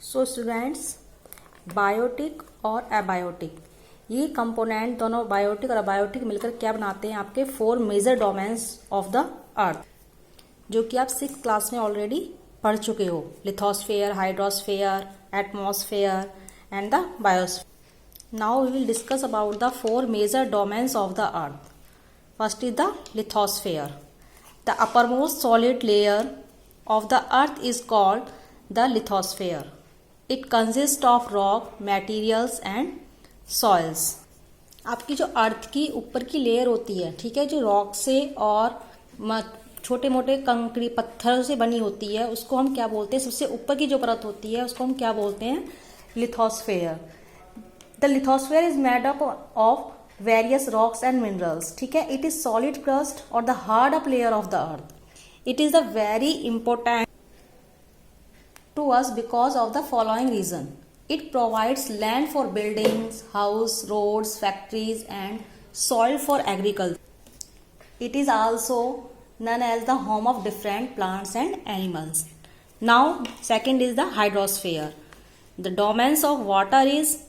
सो students, biotic और abiotic ये component दोनों बायोटिक और एबायोटिक मिलकर क्या बनाते हैं आपके 4 major domains of the earth, जो कि आप 6th क्लास में ऑलरेडी पढ़ चुके हो। Lithosphere, hydrosphere, atmosphere and the biosphere. Now we will discuss about the 4 major domains of the earth. First is the lithosphere. The uppermost solid layer of the earth is called the lithosphere. It consists of rock, materials and soils. आपकी जो अर्थ की ऊपर की layer होती है, ठीक है, जो रॉक से और छोटे मोटे कंकड़ी पत्थर से बनी होती है, उसको हम क्या बोलते हैं? सबसे ऊपर की जो परत होती है उसको हम क्या बोलते हैं? Lithosphere. The lithosphere is made up of various rocks and minerals, ठीक है। it is solid crust or the hard up layer of the earth. It is a very important to us because of the following reason. It provides land for buildings, house, roads, factories and soil for agriculture. It is also known as the home of different plants and animals. Now second is the hydrosphere. The domains of water is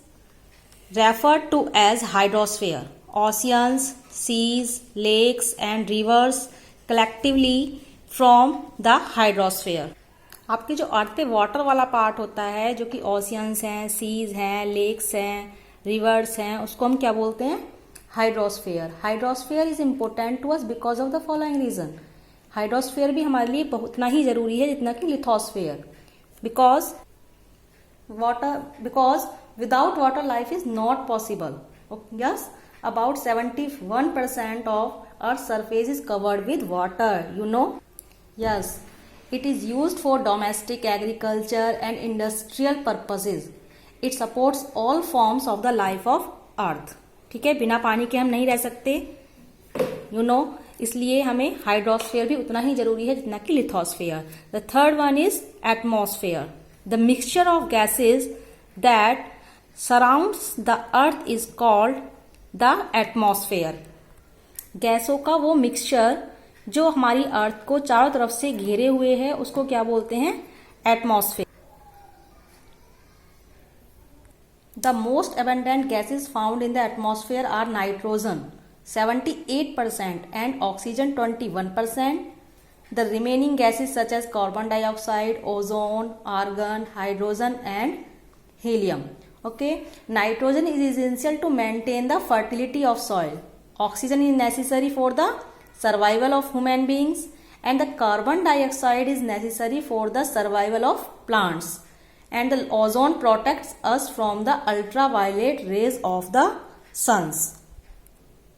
referred to as hydrosphere. Oceans, seas, lakes and rivers collectively form the hydrosphere. आपकी जो अर्थ पे water वाला part होता है, जो कि oceans हैं, seize हैं, लेक्स हैं, रिवर्स हैं, उसको हम क्या बोलते हैं? Hydrosphere. Hydrosphere is important to us because of the following reason. Hydrosphere भी हमारे लिए उतना ही जरूरी है जितना कि lithosphere. Because without water life is not possible. Yes, about 71% of Earth's surface is covered with water, you know. Yes, it is used for domestic agriculture and industrial purposes. It supports all forms of the life of Earth. ठीक है, बिना पानी के हम नहीं रह सकते, you know. इसलिए हमें हाइड्रोस्फेयर भी उतना ही जरूरी है जितना कि lithosphere. The third one is atmosphere. The mixture of gases that surrounds the earth is called the atmosphere. गैसों का वो मिक्सचर जो हमारी अर्थ को चारों तरफ से घेरे हुए है उसको क्या बोलते हैं? Atmosphere. The most abundant gases found in the atmosphere are nitrogen 78% and oxygen 21%. The remaining gases such as carbon dioxide, ozone, argon, hydrogen and helium. Okay, nitrogen is essential to maintain the fertility of soil. Oxygen is necessary for the survival of human beings and the carbon dioxide is necessary for the survival of plants. And the ozone protects us from the ultraviolet rays of the suns.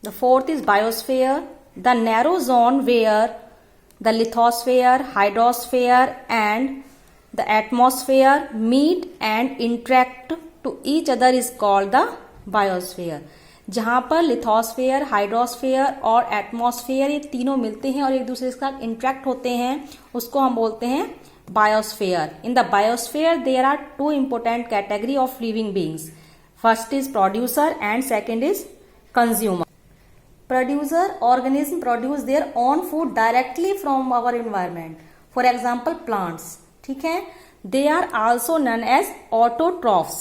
The fourth is biosphere, the narrow zone where the lithosphere, hydrosphere and the atmosphere meet and interact to each other is called the biosphere. जहाँ पर lithosphere, hydrosphere और atmosphere ये तीनों मिलते हैं और एक दूसरे के साथ इंटरेक्ट होते हैं, उसको हम बोलते हैं biosphere. In the biosphere there are 2 important category of living beings. First is producer and second is consumer. Producer organism produce their own food directly from our environment. For example, plants. ठीक है, they are also known as autotrophs.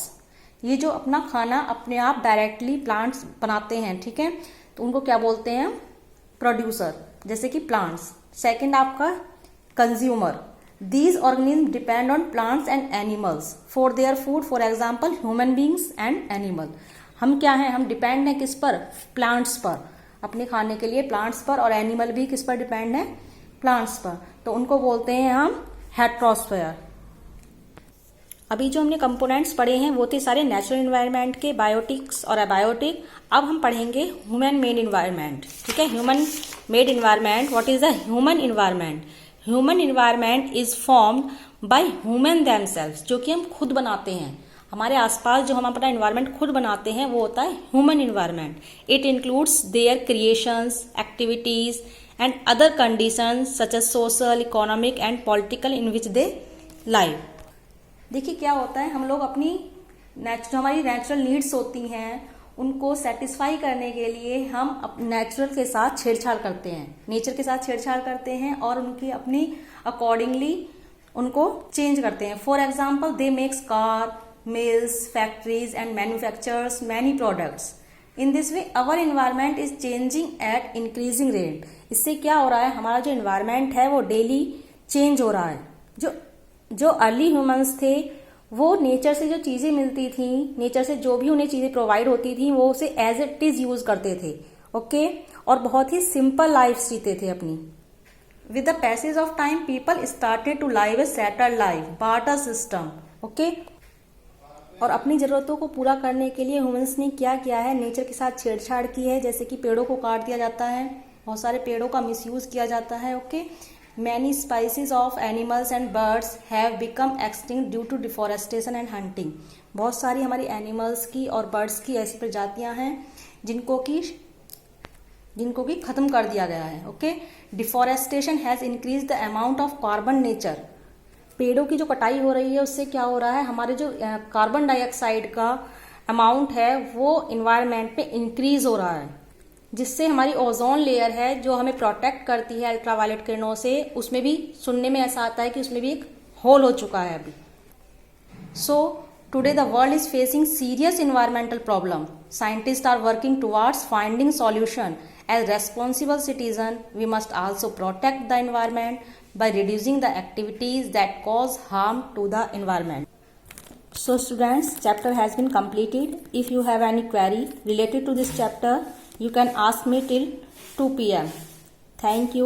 ये जो अपना खाना अपने आप directly plants बनाते हैं, ठीक है, तो उनको क्या बोलते हैं? प्रोड्यूसर, जैसे कि प्लांट्स. सेकंड आपका consumer. These organisms depend on plants and animals for their food. For example, human beings and animal. हम क्या हैं? हम डिपेंड हैं किस पर? प्लांट्स पर, अपने खाने के लिए प्लांट्स पर, और एनिमल भी किस पर डिपेंड है? प्लांट्स पर. तो उनको बोलते हैं हम हेट्रोस्फेयर. अभी जो हमने कंपोनेंट्स पढ़े हैं वो थे सारे नेचुरल एनवायरनमेंट के, बायोटिक्स और एबायोटिक. अब हम पढ़ेंगे ह्यूमन मेड इन्वायरमेंट. ठीक है, human made environment. What is the human environment? Human environment is formed by human themselves, जो कि हम खुद बनाते हैं. हमारे आसपास जो हम अपना इन्वायरमेंट खुद बनाते हैं वो होता है human environment. It includes their creations, activities and other conditions such as social, economic and political in which they live. देखिए क्या होता है, हम लोग अपनी जो हमारी नेचुरल नीड्स होती हैं उनको सेटिस्फाई करने के लिए हम नेचुरल के साथ छेड़छाड़ करते हैं, नेचर के साथ छेड़छाड़ करते हैं और उनकी अपनी अकॉर्डिंगली उनको चेंज करते हैं। For example they makes car, mills, factories and manufactures many products. In this way our environment is changing at increasing rate. इससे क्या हो रहा है, हमारा जो इन्वायरमेंट है वो डेली चेंज हो रहा है। जो अर्ली ह्यूमंस थे वो नेचर से जो चीजें मिलती थी, नेचर से जो भी उन्हें चीजें प्रोवाइड होती थी वो उसे एज इट इज यूज करते थे। ओके, और बहुत ही सिंपल लाइफ जीते थे अपनी। With the passage of time people started to live a settled life, barter system. Okay, और अपनी जरूरतों को पूरा करने के लिए ह्यूमंस ने क्या किया है, नेचर के साथ छेड़छाड़ की है। जैसे कि पेड़ों को काट दिया जाता है, बहुत सारे पेड़ों का मिसयूज किया जाता है। Okay, many species of animals and birds have become extinct due to deforestation and hunting. बहुत सारी हमारी एनिमल्स की और बर्ड्स की ऐसी प्रजातियां हैं जिनको कि खत्म कर दिया गया है। Okay, deforestation has increase the amount of carbon nature. पेड़ों की जो कटाई हो रही है उससे क्या हो रहा है, हमारे जो कार्बन डाइऑक्साइड का अमाउंट है वो इन्वायरमेंट में इंक्रीज हो रहा है, जिससे हमारी ओजोन लेयर है जो हमें प्रोटेक्ट करती है अल्ट्रावायलेट किरणों से, उसमें भी सुनने में ऐसा आता है कि उसमें भी एक होल हो चुका है अभी। So today the world is facing serious environmental problem. Scientist are working towards finding solution. As responsible citizen, we must also protect the environment by reducing the activities that cause harm to the environment. So students, chapter has been completed. If you have any query related to this chapter, you can ask me till 2 p.m. Thank you.